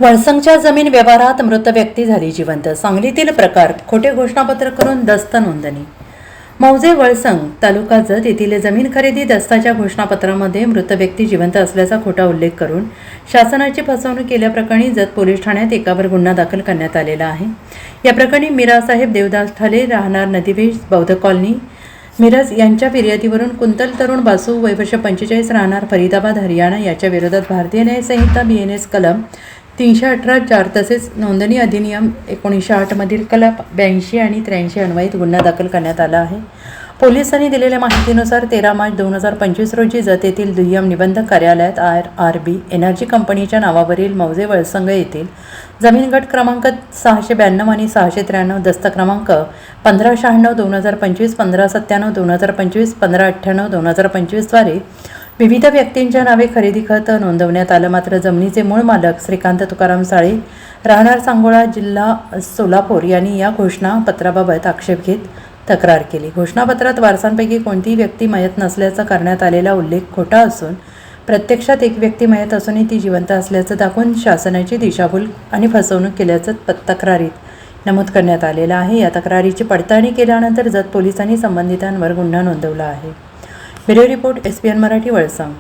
वळसंगच्या जमीन व्यवहारात मृत व्यक्ती झाली जिवंत. सांगलीतील प्रकार. खोटे घोषणापत्र करून दस्त नोंदणी. मौजे वळसंग तालुका जत येथील जमीन खरेदी दस्ताच्या घोषणापत्रामध्ये मृत व्यक्ती जिवंत असल्याचा खोटा उल्लेख करून शासनाची फसवणूक केल्याप्रकरणी जत पोलीस ठाण्यात एकावर गुन्हा दाखल करण्यात आलेला आहे. या प्रकरणी मीरासाहेब देवदास ठाले राहणार नदीवेश बौद्ध कॉलनी मिरज यांच्या फिर्यादीवरून कुंतल तरुण बासू वय वर्ष 45 राहणार फरीदाबाद हरियाणा याच्या विरोधात भारतीय न्याय संहिता BNS कलम 318(4) तसेच नोंदणी अधिनियम 1908 मधील कलम 82 आणि 83 अन्वयीत गुन्हा दाखल करण्यात आला आहे. पोलिसांनी दिलेल्या माहितीनुसार 13 मार्च 2025 रोजी जत येथील दुय्यम निबंधक कार्यालयात RRB एनर्जी कंपनीच्या नावावरील मौजे वळसंग येथील जमीन गट क्रमांक 692 आणि 693 दस्त क्रमांक 1596/2025, 1597/2025, 1598/2025 द्वारे विविध व्यक्तींच्या नावे खरेदी खत नोंदवण्यात आलं. मात्र जमिनीचे मूळ मालक श्रीकांत तुकाराम साळे राहणार सांगोळा जिल्हा सोलापूर यांनी या घोषणापत्राबाबत आक्षेप घेत तक्रार केली. घोषणापत्रात वारसांपैकी कोणतीही व्यक्ती मयत नसल्याचा करण्यात आलेला उल्लेख खोटा असून प्रत्यक्षात एक व्यक्ती मयत असूनही ती जिवंत असल्याचं दाखवून शासनाची दिशाभूल आणि फसवणूक केल्याचं तक्रारीत नमूद करण्यात आलेलं आहे. या तक्रारीची पडताळणी केल्यानंतर जत पोलिसांनी संबंधितांवर गुन्हा नोंदवला आहे. Bureau report SPN Marathi Valsang.